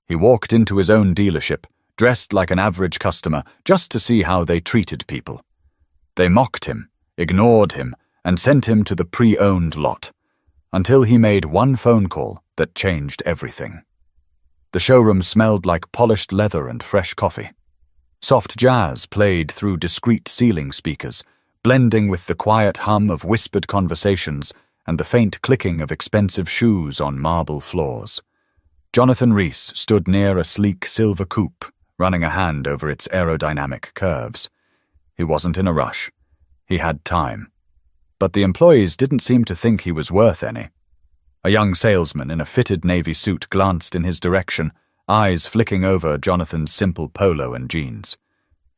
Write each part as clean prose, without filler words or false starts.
He walked into his own dealership, dressed like an average customer, just to see how they treated people. They mocked him, ignored him, and sent him to the pre-owned lot, until he made one phone call that changed everything. The showroom smelled like polished leather and fresh coffee. Soft jazz played through discreet ceiling speakers, blending with the quiet hum of whispered conversations and the faint clicking of expensive shoes on marble floors. Jonathan Rees stood near a sleek silver coupe, running a hand over its aerodynamic curves. He wasn't in a rush. He had time. But the employees didn't seem to think he was worth any. A young salesman in a fitted navy suit glanced in his direction, eyes flicking over Jonathan's simple polo and jeans.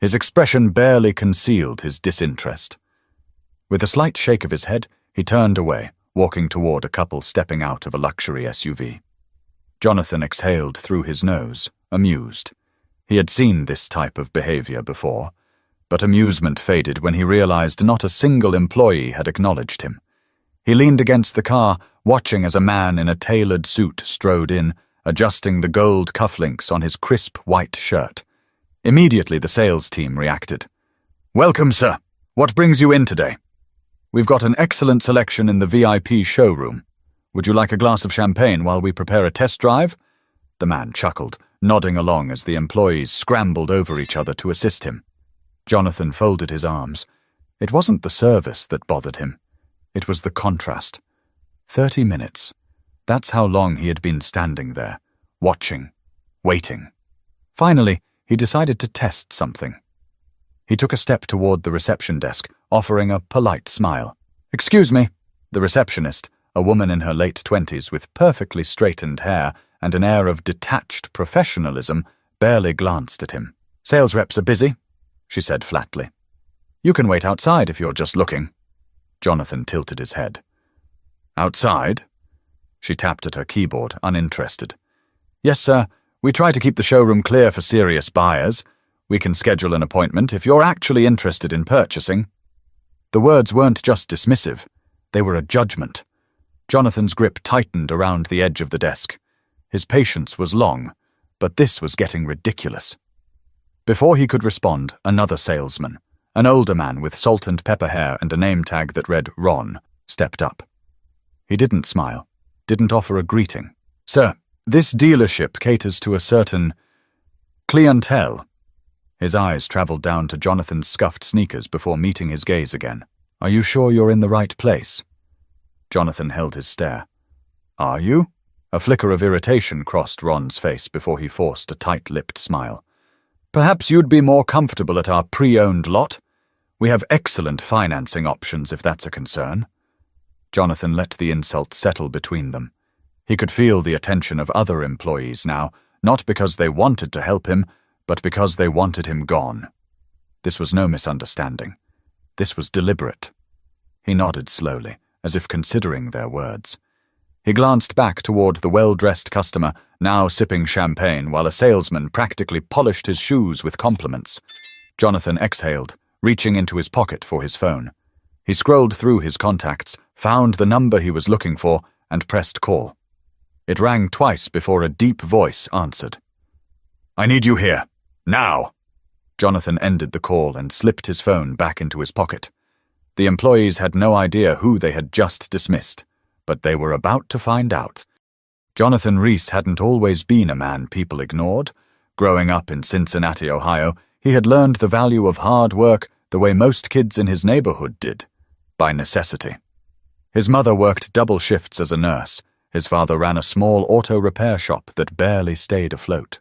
His expression barely concealed his disinterest. With a slight shake of his head, he turned away, walking toward a couple stepping out of a luxury SUV. Jonathan exhaled through his nose, amused. He had seen this type of behavior before, but amusement faded when he realized not a single employee had acknowledged him. He leaned against the car, watching as a man in a tailored suit strode in, adjusting the gold cufflinks on his crisp white shirt. Immediately the sales team reacted. "Welcome, sir. What brings you in today? We've got an excellent selection in the VIP showroom. Would you like a glass of champagne while we prepare a test drive?" The man chuckled, nodding along as the employees scrambled over each other to assist him. Jonathan folded his arms. It wasn't the service that bothered him. It was the contrast. 30 minutes. That's how long he had been standing there, watching, waiting. Finally, he decided to test something. He took a step toward the reception desk, offering a polite smile. "Excuse me." The receptionist, a woman in her late 20s with perfectly straightened hair and an air of detached professionalism, barely glanced at him. "Sales reps are busy," she said flatly. "You can wait outside if you're just looking." Jonathan tilted his head. "Outside?" She tapped at her keyboard, uninterested. "Yes, sir. We try to keep the showroom clear for serious buyers. We can schedule an appointment if you're actually interested in purchasing." The words weren't just dismissive. They were a judgment. Jonathan's grip tightened around the edge of the desk. His patience was long, but this was getting ridiculous. Before he could respond, another salesman, an older man with salt and pepper hair and a name tag that read Ron, stepped up. He didn't smile, didn't offer a greeting. "Sir, this dealership caters to a certain clientele." His eyes traveled down to Jonathan's scuffed sneakers before meeting his gaze again. "Are you sure you're in the right place?" Jonathan held his stare. "Are you?" A flicker of irritation crossed Ron's face before he forced a tight-lipped smile. "Perhaps you'd be more comfortable at our pre-owned lot. We have excellent financing options if that's a concern." Jonathan let the insult settle between them. He could feel the attention of other employees now, not because they wanted to help him, but because they wanted him gone. This was no misunderstanding. This was deliberate. He nodded slowly, as if considering their words. He glanced back toward the well-dressed customer, now sipping champagne while a salesman practically polished his shoes with compliments. Jonathan exhaled, reaching into his pocket for his phone. He scrolled through his contacts, found the number he was looking for, and pressed call. It rang twice before a deep voice answered. "I need you here. Now!" Jonathan ended the call and slipped his phone back into his pocket. The employees had no idea who they had just dismissed, but they were about to find out. Jonathan Rees hadn't always been a man people ignored. Growing up in Cincinnati, Ohio, he had learned the value of hard work the way most kids in his neighborhood did, by necessity. His mother worked double shifts as a nurse. His father ran a small auto repair shop that barely stayed afloat.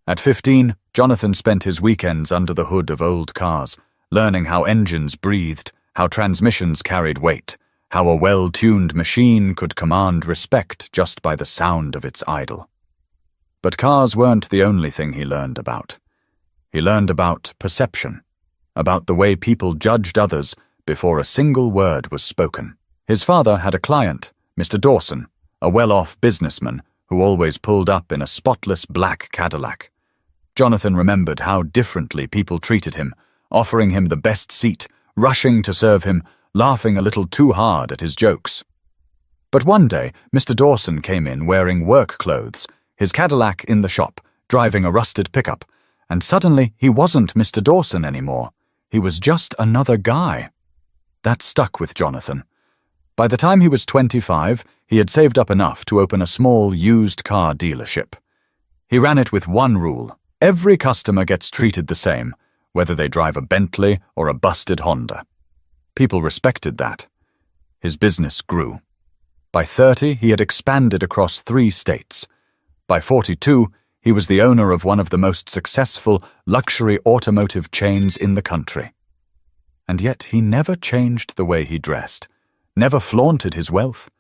At 15, Jonathan spent his weekends under the hood of old cars, learning how engines breathed, how transmissions carried weight, how a well-tuned machine could command respect just by the sound of its idle. But cars weren't the only thing he learned about. He learned about perception, about the way people judged others before a single word was spoken. His father had a client, Mr. Dawson, a well-off businessman who always pulled up in a spotless black Cadillac. Jonathan remembered how differently people treated him, offering him the best seat, rushing to serve him, laughing a little too hard at his jokes. But one day, Mr. Dawson came in wearing work clothes, his Cadillac in the shop, driving a rusted pickup, and suddenly he wasn't Mr. Dawson anymore. He was just another guy. That stuck with Jonathan. By the time he was 25, he had saved up enough to open a small used car dealership. He ran it with one rule: every customer gets treated the same, whether they drive a Bentley or a busted Honda. People respected that. His business grew. By 30, he had expanded across 3 states. By 42, he was the owner of one of the most successful luxury automotive chains in the country. And yet he never changed the way he dressed, never flaunted his wealth,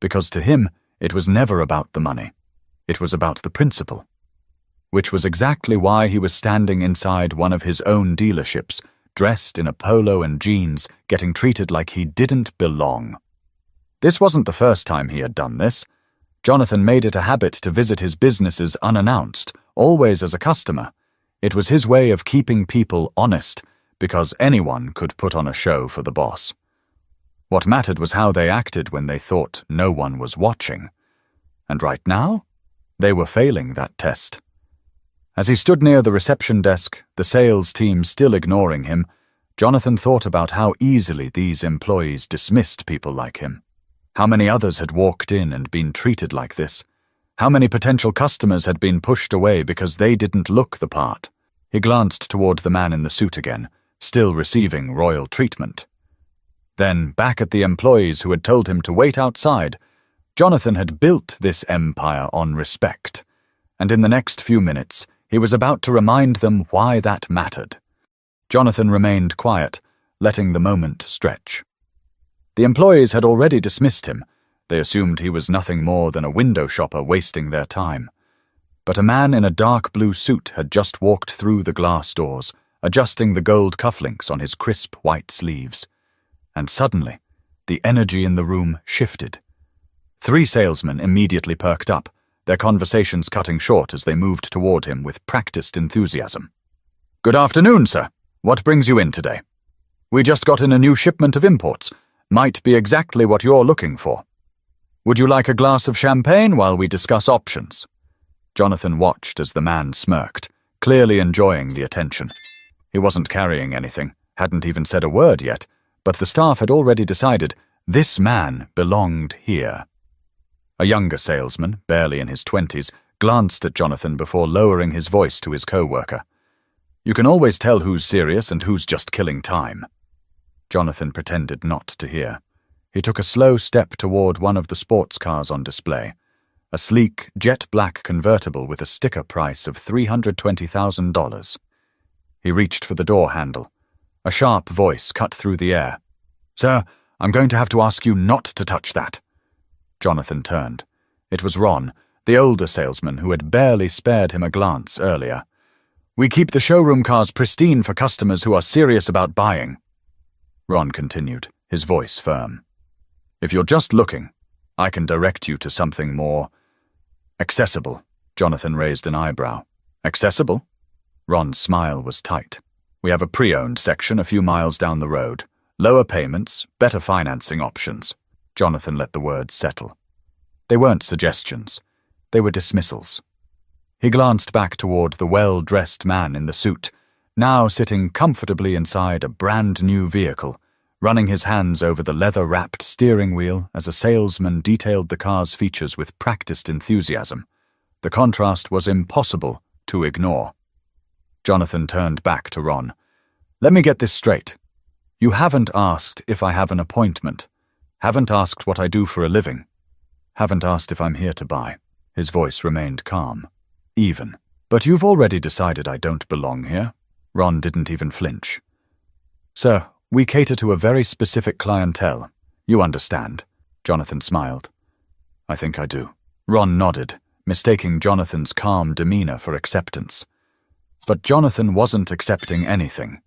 because to him it was never about the money. It was about the principle. Which was exactly why he was standing inside one of his own dealerships, dressed in a polo and jeans, getting treated like he didn't belong. This wasn't the first time he had done this. Jonathan made it a habit to visit his businesses unannounced, always as a customer. It was his way of keeping people honest, because anyone could put on a show for the boss. What mattered was how they acted when they thought no one was watching. And right now, they were failing that test. As he stood near the reception desk, the sales team still ignoring him, Jonathan thought about how easily these employees dismissed people like him. How many others had walked in and been treated like this? How many potential customers had been pushed away because they didn't look the part? He glanced toward the man in the suit again, still receiving royal treatment. Then, back at the employees who had told him to wait outside, Jonathan had built this empire on respect, and in the next few minutes, he was about to remind them why that mattered. Jonathan remained quiet, letting the moment stretch. The employees had already dismissed him. They assumed he was nothing more than a window shopper wasting their time. But a man in a dark blue suit had just walked through the glass doors, adjusting the gold cufflinks on his crisp white sleeves. And suddenly, the energy in the room shifted. 3 salesmen immediately perked up, their conversations cutting short as they moved toward him with practiced enthusiasm. "Good afternoon, sir. What brings you in today? We just got in a new shipment of imports. Might be exactly what you're looking for. Would you like a glass of champagne while we discuss options?" Jonathan watched as the man smirked, clearly enjoying the attention. He wasn't carrying anything, hadn't even said a word yet, but the staff had already decided this man belonged here. A younger salesman, barely in his 20s, glanced at Jonathan before lowering his voice to his co-worker. "You can always tell who's serious and who's just killing time." Jonathan pretended not to hear. He took a slow step toward one of the sports cars on display, a sleek, jet-black convertible with a sticker price of $320,000. He reached for the door handle. A sharp voice cut through the air. "Sir, I'm going to have to ask you not to touch that." Jonathan turned. It was Ron, the older salesman who had barely spared him a glance earlier. "We keep the showroom cars pristine for customers who are serious about buying." Ron continued, his voice firm. "If you're just looking, I can direct you to something more accessible." Jonathan raised an eyebrow. "Accessible?" Ron's smile was tight. "We have a pre-owned section a few miles down the road. Lower payments, better financing options." Jonathan let the words settle. They weren't suggestions. They were dismissals. He glanced back toward the well-dressed man in the suit, now sitting comfortably inside a brand-new vehicle, running his hands over the leather-wrapped steering wheel as a salesman detailed the car's features with practiced enthusiasm. The contrast was impossible to ignore. Jonathan turned back to Ron. "Let me get this straight. You haven't asked if I have an appointment. Haven't asked what I do for a living. Haven't asked if I'm here to buy." His voice remained calm, even. "But you've already decided I don't belong here." Ron didn't even flinch. "Sir, we cater to a very specific clientele. You understand." Jonathan smiled. "I think I do." Ron nodded, mistaking Jonathan's calm demeanor for acceptance. But Jonathan wasn't accepting anything.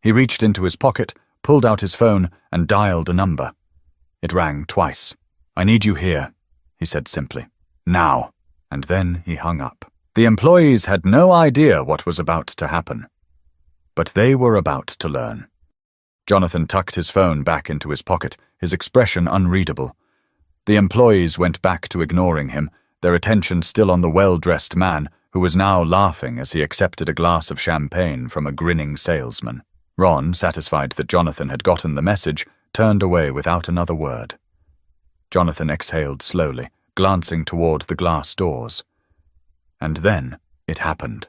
He reached into his pocket, pulled out his phone, and dialed a number. It rang twice. "I need you here," he said simply. "Now." And then he hung up. The employees had no idea what was about to happen. But they were about to learn. Jonathan tucked his phone back into his pocket, his expression unreadable. The employees went back to ignoring him, their attention still on the well-dressed man, who was now laughing as he accepted a glass of champagne from a grinning salesman. Ron, satisfied that Jonathan had gotten the message, turned away without another word. Jonathan exhaled slowly, glancing toward the glass doors. And then it happened.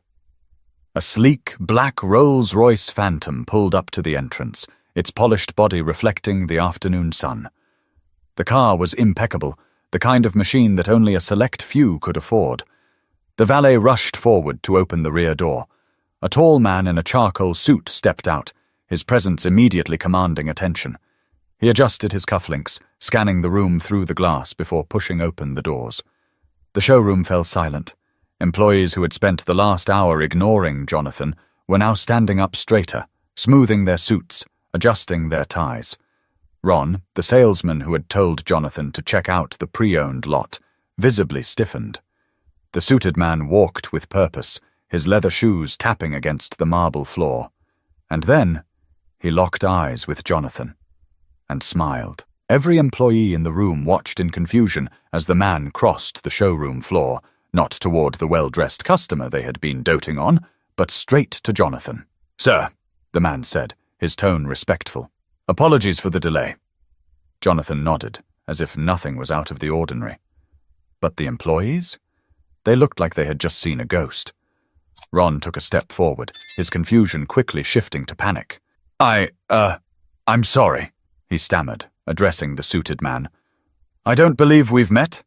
A sleek, black Rolls-Royce Phantom pulled up to the entrance, its polished body reflecting the afternoon sun. The car was impeccable, the kind of machine that only a select few could afford. The valet rushed forward to open the rear door. A tall man in a charcoal suit stepped out, his presence immediately commanding attention. He adjusted his cufflinks, scanning the room through the glass before pushing open the doors. The showroom fell silent. Employees who had spent the last hour ignoring Jonathan were now standing up straighter, smoothing their suits, adjusting their ties. Ron, the salesman who had told Jonathan to check out the pre-owned lot, visibly stiffened. The suited man walked with purpose, his leather shoes tapping against the marble floor. And then he locked eyes with Jonathan and smiled. Every employee in the room watched in confusion as the man crossed the showroom floor, not toward the well-dressed customer they had been doting on, but straight to Jonathan. "Sir," the man said, his tone respectful. "Apologies for the delay." Jonathan nodded, as if nothing was out of the ordinary. But the employees? They looked like they had just seen a ghost. Ron took a step forward, his confusion quickly shifting to panic. I'm sorry," he stammered, addressing the suited man. "I don't believe we've met."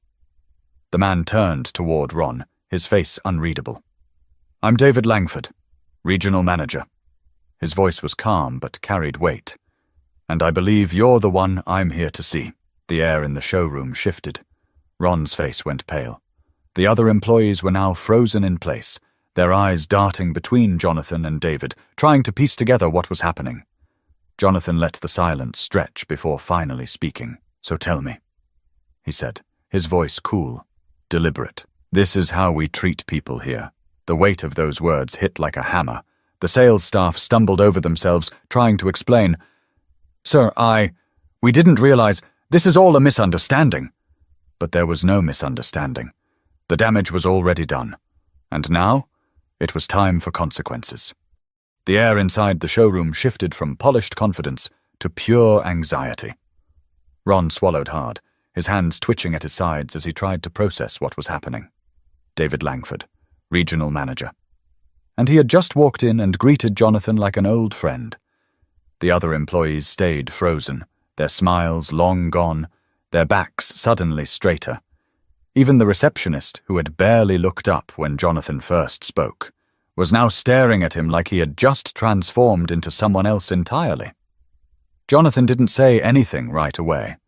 The man turned toward Ron, his face unreadable. "I'm David Langford, regional manager." His voice was calm but carried weight. "And I believe you're the one I'm here to see." The air in the showroom shifted. Ron's face went pale. The other employees were now frozen in place, their eyes darting between Jonathan and David, trying to piece together what was happening. Jonathan let the silence stretch before finally speaking. "So tell me," he said, his voice cool, deliberate. "This is how we treat people here." The weight of those words hit like a hammer. The sales staff stumbled over themselves, trying to explain. "Sir, we didn't realize. This is all a misunderstanding." But there was no misunderstanding. The damage was already done. And now, it was time for consequences. The air inside the showroom shifted from polished confidence to pure anxiety. Ron swallowed hard, his hands twitching at his sides as he tried to process what was happening. David Langford, regional manager. And he had just walked in and greeted Jonathan like an old friend. The other employees stayed frozen, their smiles long gone, their backs suddenly straighter. Even the receptionist, who had barely looked up when Jonathan first spoke, was now staring at him like he had just transformed into someone else entirely. Jonathan didn't say anything right away.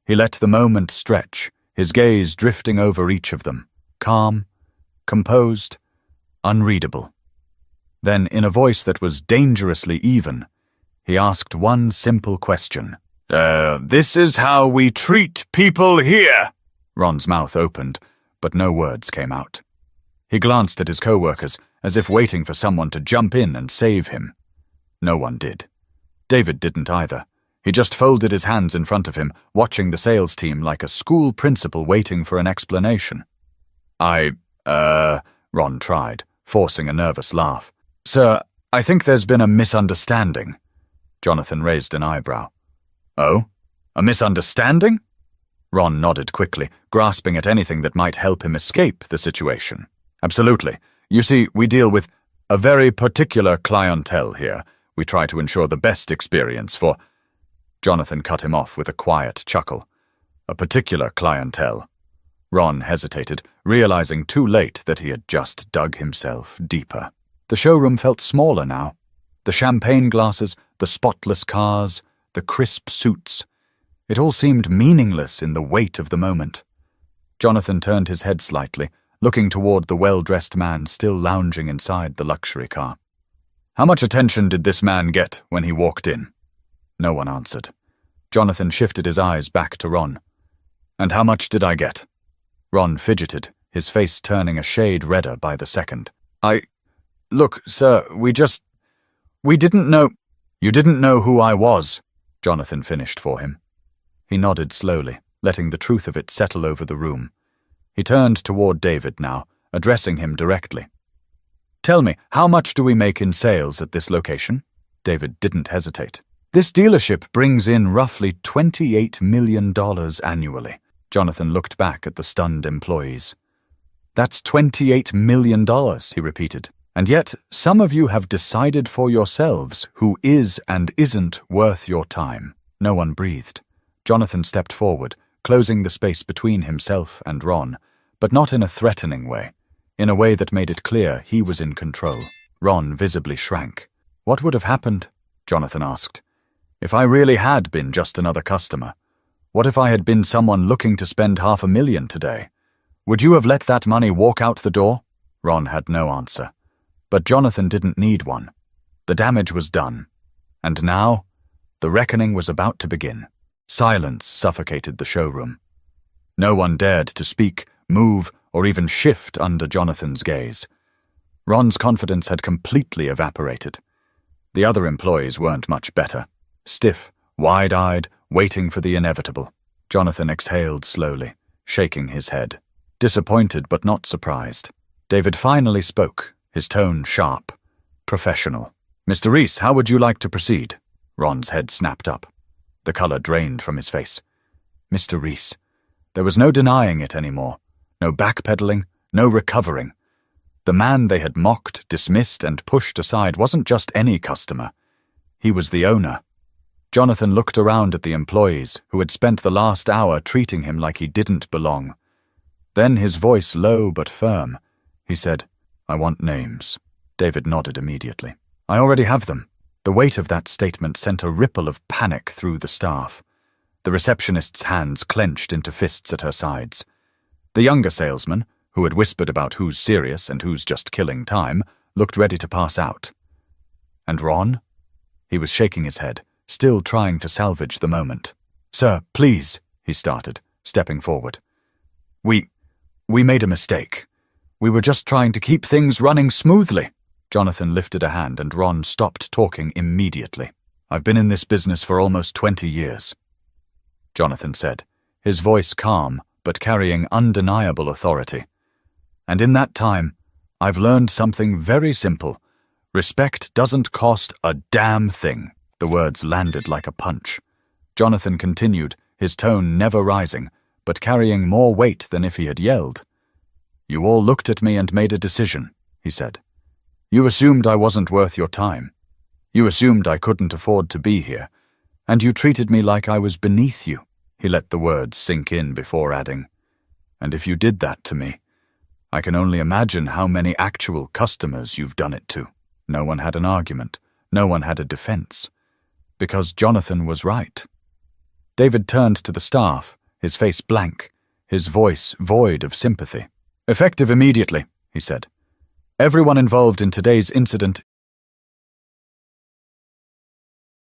He let the moment stretch, his gaze drifting over each of them, calm, composed, unreadable. Then, in a voice that was dangerously even, he asked one simple question. This is how we treat people here." Ron's mouth opened, but no words came out. He glanced at his co-workers, as if waiting for someone to jump in and save him. No one did. David didn't either. He just folded his hands in front of him, watching the sales team like a school principal waiting for an explanation. Ron tried, forcing a nervous laugh. "Sir, I think there's been a misunderstanding." Jonathan raised an eyebrow. "Oh? A misunderstanding?" Ron nodded quickly, grasping at anything that might help him escape the situation. "Absolutely. You see, we deal with a very particular clientele here. We try to ensure the best experience for—" Jonathan cut him off with a quiet chuckle. "A particular clientele." Ron hesitated, realizing too late that he had just dug himself deeper. The showroom felt smaller now. The champagne glasses, the spotless cars, the crisp suits. It all seemed meaningless in the weight of the moment. Jonathan turned his head slightly, looking toward the well-dressed man still lounging inside the luxury car. "How much attention did this man get when he walked in?" No one answered. Jonathan shifted his eyes back to Ron. "And how much did I get?" Ron fidgeted, his face turning a shade redder by the second. Look, sir, we didn't know—" "You didn't know who I was," Jonathan finished for him. He nodded slowly, letting the truth of it settle over the room. He turned toward David now, addressing him directly. "Tell me, how much do we make in sales at this location?" David didn't hesitate. "This dealership brings in roughly $28 million annually." Jonathan looked back at the stunned employees. "That's $28 million, he repeated. "And yet, some of you have decided for yourselves who is and isn't worth your time." No one breathed. Jonathan stepped forward, closing the space between himself and Ron, but not in a threatening way, in a way that made it clear he was in control. Ron visibly shrank. "What would have happened?" Jonathan asked. "If I really had been just another customer? What if I had been someone looking to spend $500,000 today? Would you have let that money walk out the door?" Ron had no answer. But Jonathan didn't need one. The damage was done. And now, the reckoning was about to begin. Silence suffocated the showroom. No one dared to speak, move, or even shift under Jonathan's gaze. Ron's confidence had completely evaporated. The other employees weren't much better. Stiff, wide-eyed, waiting for the inevitable. Jonathan exhaled slowly, shaking his head. Disappointed but not surprised. David finally spoke, his tone sharp, professional. "Mr. Reese, how would you like to proceed?" Ron's head snapped up. The color drained from his face. Mr. Reese. There was no denying it anymore. No backpedaling, no recovering. The man they had mocked, dismissed, and pushed aside wasn't just any customer. He was the owner. Jonathan looked around at the employees who had spent the last hour treating him like he didn't belong. Then, his voice low but firm, he said, "I want names." David nodded immediately. "I already have them." The weight of that statement sent a ripple of panic through the staff. The receptionist's hands clenched into fists at her sides. The younger salesman, who had whispered about who's serious and who's just killing time, looked ready to pass out. And Ron? He was shaking his head, still trying to salvage the moment. "Sir, please," he started, stepping forward. We made a mistake. We were just trying to keep things running smoothly." Jonathan lifted a hand and Ron stopped talking immediately. "I've been in this business for almost 20 years, Jonathan said, his voice calm but carrying undeniable authority. "And in that time, I've learned something very simple. Respect doesn't cost a damn thing." The words landed like a punch. Jonathan continued, his tone never rising, but carrying more weight than if he had yelled. "You all looked at me and made a decision," he said. "You assumed I wasn't worth your time. You assumed I couldn't afford to be here, and you treated me like I was beneath you." He let the words sink in before adding, "And if you did that to me, I can only imagine how many actual customers you've done it to." No one had an argument. No one had a defense. Because Jonathan was right. David turned to the staff, his face blank, his voice void of sympathy. "Effective immediately," he said. "Everyone involved in today's incident